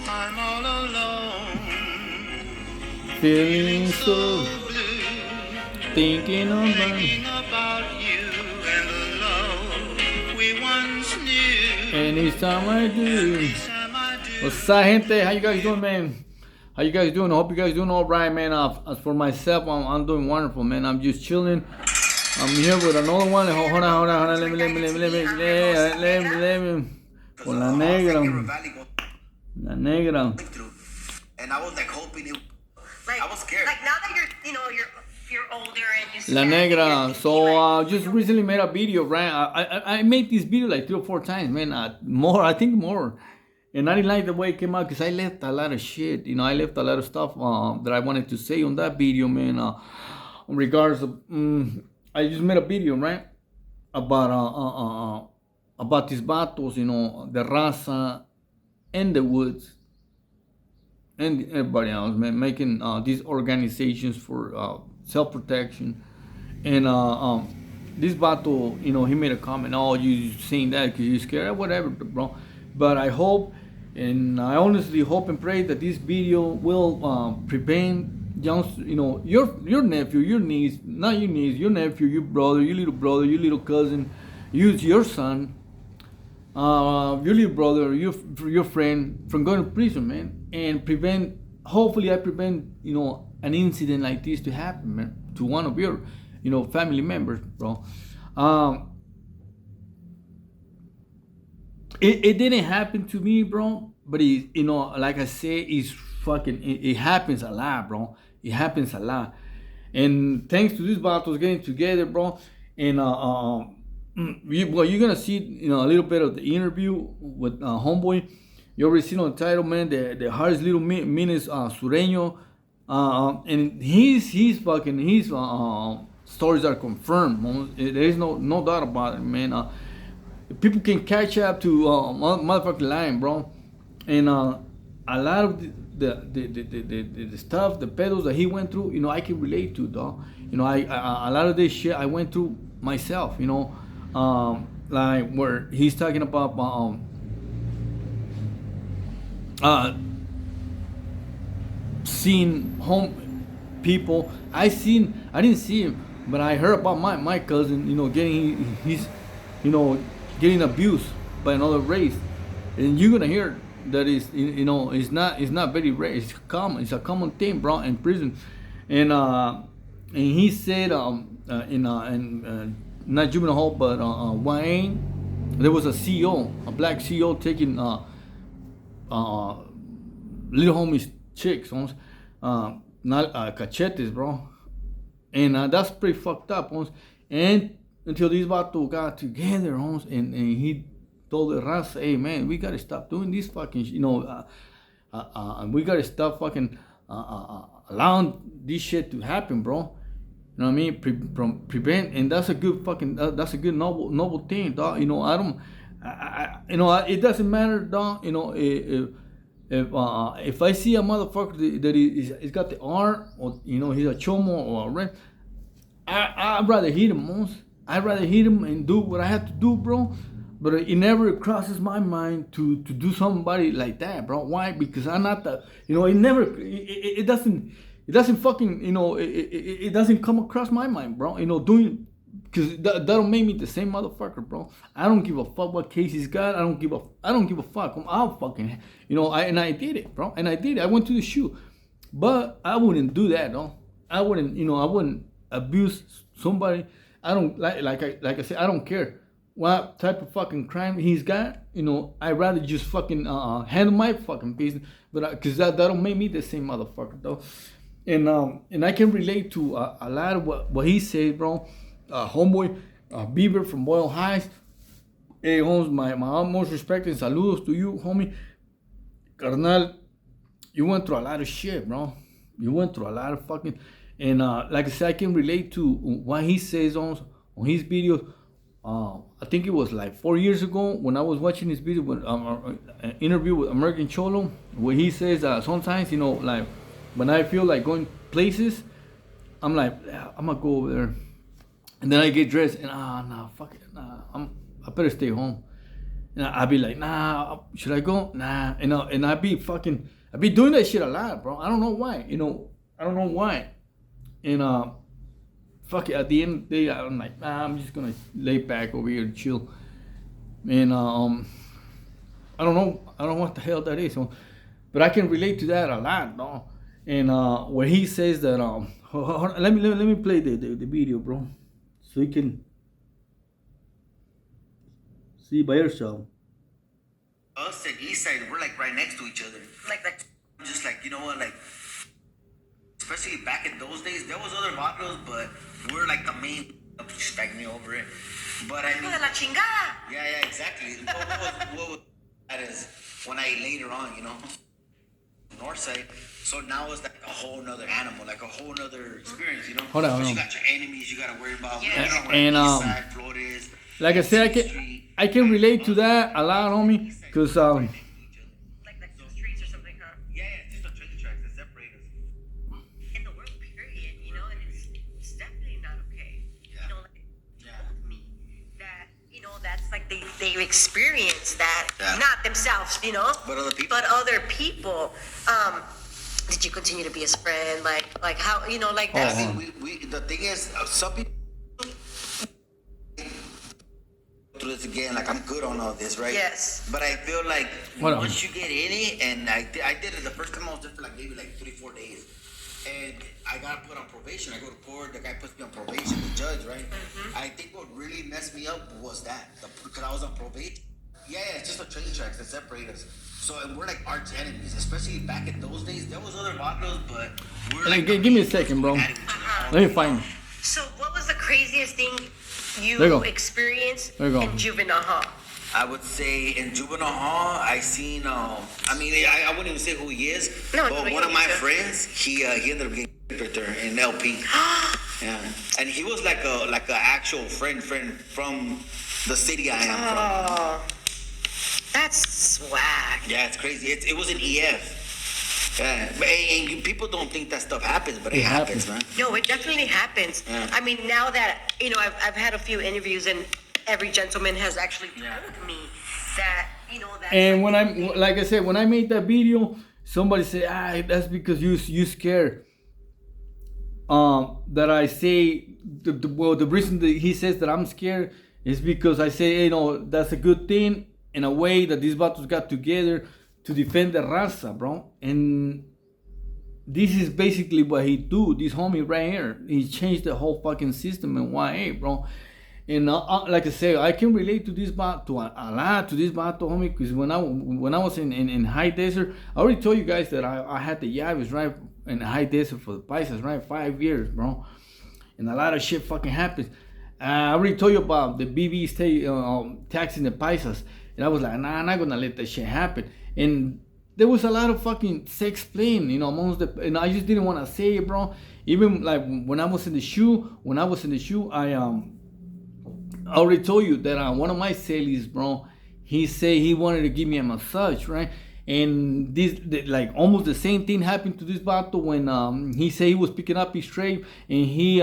I'm all alone, Feeling so blue, thinking thinking about about you and the love we once knew. anytime I do. Every time I do, What's up, gente? How you guys doing, man? How you guys doing? I hope you guys doing all right, man. As for myself, I'm doing wonderful, man. I'm just chilling. I'm here with another one. Hold on. Let me. Con la negra. La negra. And I was like hoping it. Like, I was scared. Like now that you're older and you La said negra. you're So thinking, just recently made a video, right? I made this video like 3 or 4 times, man. I think more. And I didn't like the way it came out because I left a lot of shit. I left a lot of stuff that I wanted to say on that video, man. In regards of, I just made a video, right? About these battles, the raza and the woods and everybody else, man, making these organizations for self-protection. And this battle, he made a comment, oh, you saying that because you're scared, whatever, bro. But I hope, and I honestly hope and pray that this video will prevent young, your nephew, your niece, not your niece, your nephew, your brother, your little cousin, your son, your little brother, your friend from going to prison, man, and prevent. Hopefully, I prevent an incident like this to happen, man, to one of your family members, bro. It didn't happen to me, bro, but like I said, it's fucking. It happens a lot, bro. It happens a lot, and thanks to these battles getting together, bro, and you're gonna see a little bit of the interview with homeboy. You already seen on the title, man. The hardest little menace sureño, and his stories are confirmed. Man. There is no doubt about it, man. People can catch up to motherfucking lying, bro, and a lot of the stuff, the pedals that he went through, I can relate to, dog. I a lot of this shit I went through myself, like where he's talking about seeing home people. I didn't see him, but I heard about my cousin, getting getting abused by another race, and you're gonna hear that it's not very rare. It's common. It's a common thing, bro, in prison. And he said in not juvenile hall, but Wayne, there was a CEO, a black CEO taking little homies chicks, not cachetes, bro, and that's pretty fucked up, and until these vatos got together, and he told the raza, hey man, we gotta stop doing this fucking, we gotta stop fucking allowing this shit to happen, bro. You know what I mean? Prevent, and that's a good fucking, that's a good noble thing, dog. It doesn't matter, dog. If I see a motherfucker that is got the arm, or he's a chomo or a red, I'd rather hit him, I'd rather hit him and do what I have to do, bro. But it never crosses my mind to do somebody like that, bro. Why? Because I'm not the, it doesn't fucking, it doesn't come across my mind, bro. Doing, because that'll make me the same motherfucker, bro. I don't give a fuck what case he's got. I don't give a fuck. I'll fucking, and I did it, bro. And I did it. I went to the shoe, but I wouldn't do that, though. I wouldn't abuse somebody. I don't like I said, I don't care what type of fucking crime he's got. I'd rather just fucking handle my fucking business, but because that'll make me the same motherfucker, though. And I can relate to a lot of what he said, bro. Homeboy Bieber from Boyle Heights. Hey, Holmes, my utmost respect and saludos to you, homie. Carnal, you went through a lot of shit, bro. You went through a lot of fucking. And like I said, I can relate to what he says on his videos. I think it was like 4 years ago when I was watching his video with an interview with American Cholo, where he says sometimes, like when I feel like going places, I'm like, yeah, I'm gonna go over there, and then I get dressed and nah, fuck it, I better stay home. And I'd be like, nah, should I go? Nah. And I'd be doing that shit a lot, bro. I don't know why. I don't know why. And fuck it. At the end of the day, I'm like, nah, I'm just gonna lay back over here and chill. And I don't know what the hell that is. So, but I can relate to that a lot, no. And where he says that let me play the video, bro, so you can see by yourself. Us and Eastside, we're like right next to each other. Like Just like, you know what, like, especially back in those days, there was other vatos, but we're like the main. Respect me over it. But I hijo mean, de la chingada. yeah, exactly. What was that is when I later on, north side. So now it's like a whole nother animal, like a whole nother experience, Hold on, Because hold you on. got your enemies, you gotta worry about. Yes. And, East side, Flores, Like I said, Street. I can relate to that a lot, homie, because Like those streets or something, huh? Yeah, it's just a trailer tracks that separate us. In the world, period, and it's definitely not okay. Yeah. Like Yeah. told me that, that's like they experience that, Yeah. not themselves, But other people. but other people. Did you continue to be his friend? Like how, like I that? mean, we the thing is, some people through this again. Like I'm good on all this, right? Yes. But I feel like Hold on. once you get in it, and I did it the first time I was there for like maybe like 3-4 days, and I got put on probation. I go to court. The guy puts me on probation. The judge, right? I think what really messed me up was that because I was on probation. Yeah, it's just a train tracks that separate us. So and we're like arch enemies, especially back in those days. There was other vatos, but we're Hey, like. give me a second, bro. At each other all Let me day. find it. So what was the craziest thing you There you go. experienced There you go. in juvenile hall? I would say in juvenile hall, I seen. I mean, I wouldn't even say who he is, No, but you one of don't my need to. friends, he ended up getting right there in LP. Yeah, and he was like a actual friend from the city I am from. Oh, that's whack. Yeah, it's crazy. It was an EF. Yeah, but and people don't think that stuff happens, but it It happens, happens. man. No, it definitely happens. Yeah. I mean, now that, I've had a few interviews and every gentleman has actually Yeah. told me that, that's And when like, like I said, when I made that video, somebody said, that's because you scared. That I say the reason that he says that I'm scared is because I say, that's a good thing in a way that these battles got together to defend the raza, bro. And this is basically what he do. This homie right here, he changed the whole fucking system in YA, bro. And like I say, I can relate to this battle a lot, to this battle, homie, because when I was in high desert, I already told you guys that I had the Yavis, right, in high desert for the Paisas, right, 5 years, bro. And a lot of shit fucking happens. I already told you about the BB state taxing the Paisas, and I was like, nah, I'm not gonna let that shit happen. And there was a lot of fucking sex playing, amongst and I just didn't want to say it, bro. Even like when I was in the shoe, I already told you that one of my cellies, bro, he said he wanted to give me a massage, right? And like almost the same thing happened to this vato when he said he was picking up his tray and he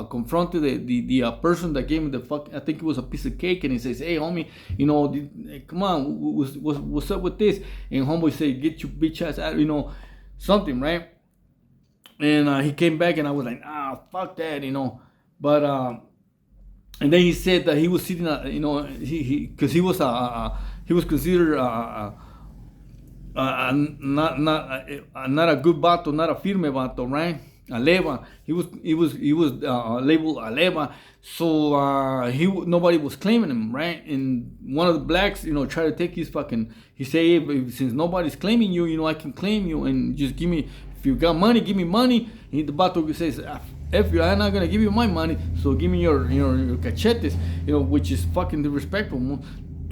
confronted the person that gave him I think it was a piece of cake, and he says, hey homie, come on, what's up with this? And homeboy said, get your bitch ass out, something, right? And he came back and I was like, fuck that, but and then he said that he was sitting, because he was considered not a good vato, not a firme vato, right? A leva. He was labeled a leva, so nobody was claiming him, right? And one of the blacks, tried to take his fucking. He said, hey, since nobody's claiming you, I can claim you, and just give me. If you got money, give me money. And the vato says, F you, I'm not gonna give you my money, so give me your cachetes, which is fucking disrespectful.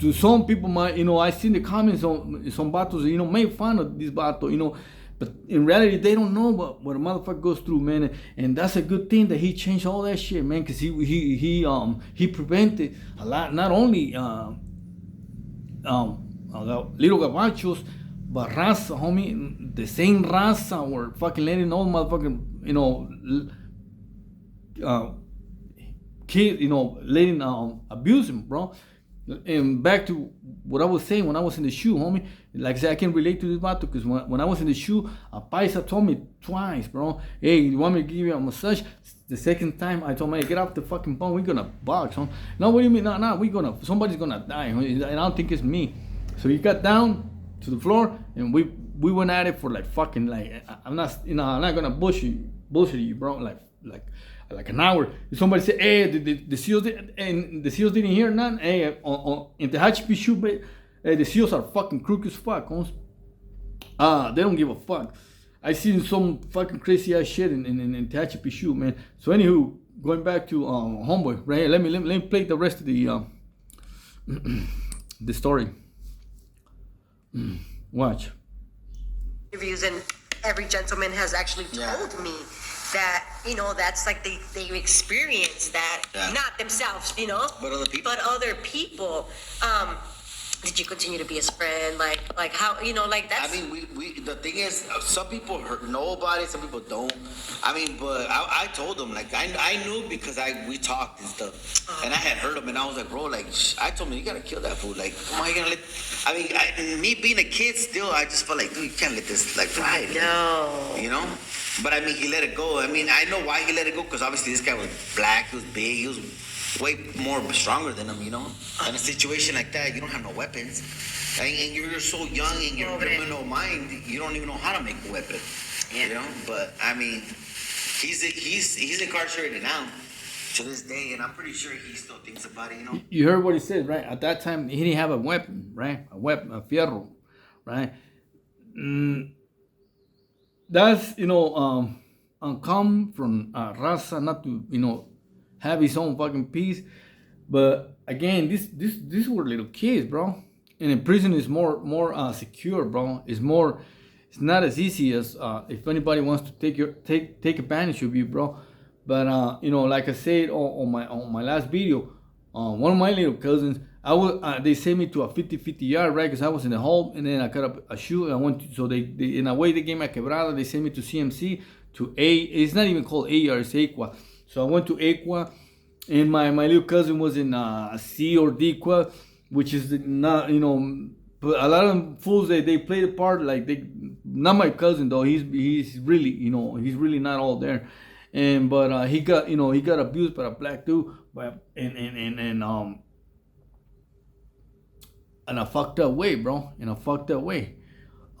To some people, I seen the comments on some battles, made fun of this battle, but in reality, they don't know what a motherfucker goes through, man. And that's a good thing that he changed all that shit, man, because he prevented a lot, not only little gabachos, but raza, homie, the same raza were fucking letting all motherfucking, kid, letting abuse him, bro. And back to what I was saying when I was in the shoe, homie. Like I said, I can relate to this vato because when I was in the shoe, a paisa told me twice, bro. Hey, you want me to give you a massage? The second time, I told him, hey, get off the fucking phone. We're gonna box, huh? No, what do you mean? No, somebody's gonna die. And I don't think it's me. So he got down to the floor, and we went at it for like fucking like I'm not gonna bullshit you, bro. Like an hour. Somebody said, hey, the SEALs and the SEALs didn't hear none. Hey, in the HP shoe, the SEALs are fucking crooked as fuck. They don't give a fuck. I seen some fucking crazy ass shit in the HP shoe, man. So anywho, going back to homeboy, right? Let me play the rest of the the story. Watch. Interviews, and every gentleman has actually told me that, you know, that's like they experience that, not themselves, you know, but other people. Did you continue to be his friend? Like how, you know, like that's. I mean, we the thing is, some people know about it, some people don't. I mean, but I told them, like, I knew because we talked and stuff, and I had heard him, and I was like, bro, like, I told him, you gotta kill that fool. Like, come on, you gonna let? I mean, me being a kid, still, I just felt like, dude, you can't let this like ride. No. You know. But I mean, he let it go. I mean, I know why he let it go, because obviously this guy was black, he was big, he was way more stronger than him, you know. In a situation like that, you don't have no weapons, and you're so young in your criminal mind, you don't even know how to make a weapon, you know. But I mean, he's incarcerated now to this day, and I'm pretty sure he still thinks about it, you know. You heard what he said, right? At that time, he didn't have a weapon, right? A fierro, right? That's, you know, uncommon from Raza not to, you know, have his own fucking peace. But again, these were little kids, bro. And in prison is more secure, bro. It's not as easy as if anybody wants to take advantage of you, bro. But you know, like I said on my last video, one of my little cousins, they sent me to a 50-50 yard, right? Because I was in the hole, and then I cut up a shoe, and I went to, so they in a way they gave me a quebrada. They sent me to CMC to A. It's not even called A yard, it's Aqua. So I went to Aqua, and my little cousin was in C or D Qua, which is not, you know, but a lot of them fools they play the part like they. Not my cousin though. He's really, you know, he's really not all there. And but he got abused by a black dude, in a fucked up way, bro. In a fucked up way.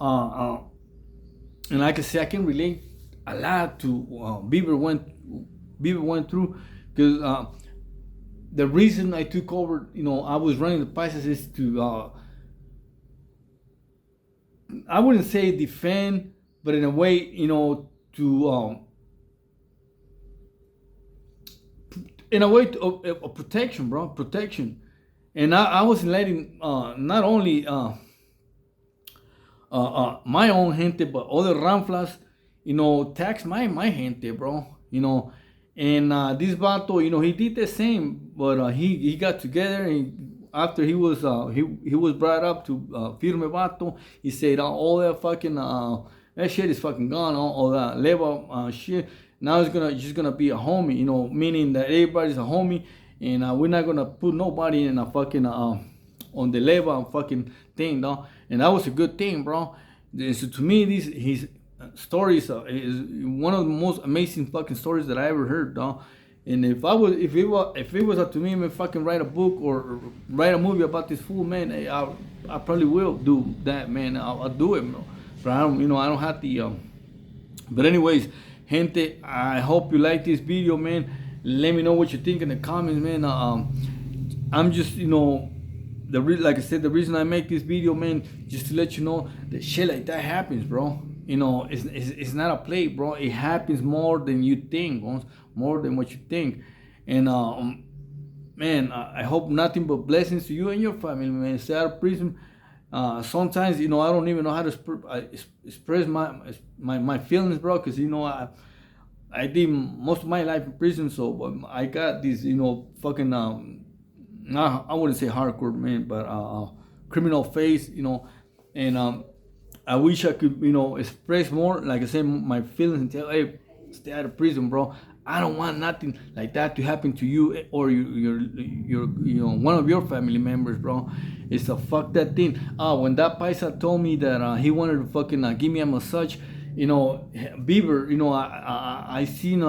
And like I say, I can relate a lot to Bieber went through, because the reason I took over, you know, I was running the Pisces is to I wouldn't say defend, but in a way, you know, to in a way of protection, bro, protection. And I was letting not only my own gente, but other ranflas, you know, tax my gente, bro, you know. And this vato, you know, he did the same, but he got together, and after he was brought up to firme vato, he said all that fucking that shit is fucking gone, all that leva shit. Now it's just gonna be a homie, you know, meaning that everybody's a homie, and we're not gonna put nobody in a fucking on the leva fucking thing, dog. And that was a good thing, bro. So to me, his stories is one of the most amazing fucking stories that I ever heard, dog. And if it was up to me, man, fucking write a book or write a movie about this fool, man, I probably will do that, man. I'll do it, bro. But I don't have the But anyways, gente, I hope you like this video, man. Let me know what you think in the comments, man. I'm just, you know, like I said, the reason I make this video, man, just to let you know that shit like that happens, bro. You know, it's not a play, bro. It happens more than you think, bro. More than what you think. And man, I hope nothing but blessings to you and your family, man. Stay out of prison. Sometimes, you know, I don't even know how to express my feelings, bro, because, you know, I did most of my life in prison, so I got this, you know, fucking I wouldn't say hardcore, man, but criminal face, you know. And I wish I could, you know, express more, like I said, my feelings and tell, hey, stay out of prison, bro. I don't want nothing like that to happen to you or your one of your family members, bro. It's a fuck that thing. When that paisa told me that he wanted to fucking give me a massage, Bieber, I seen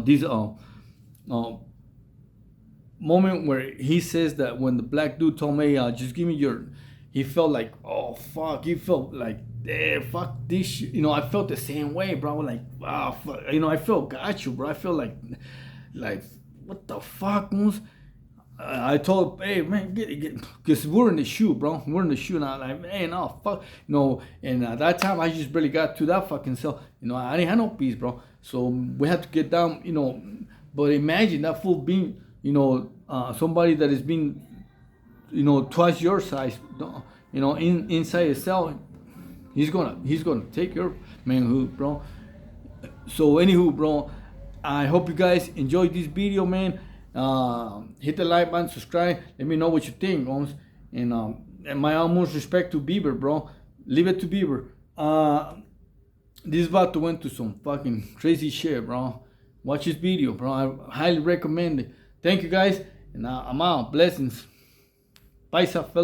this moment where he says that when the black dude told me, just give me your, he felt like, oh fuck, he felt like, fuck this shit. I felt the same way, bro. Like, fuck. I felt got you, bro. I felt like what the fuck, Moose? I told, hey man, get, because we're in the shoe, bro. We're in the shoe, and I'm like, man, no, fuck, And at that time, I just barely got to that fucking cell. I didn't have no peace, bro. So we had to get down, But imagine that fool being, somebody that has been, twice your size, inside a cell. He's gonna take your manhood, bro. So anywho, bro, I hope you guys enjoyed this video, man. Hit the like button, subscribe. Let me know what you think, guys. And my utmost respect to Bieber, bro. Leave it to Bieber. This is about to went to some fucking crazy shit, bro. Watch this video, bro. I highly recommend it. Thank you, guys. And I'm out. Blessings. Paisa, fellas.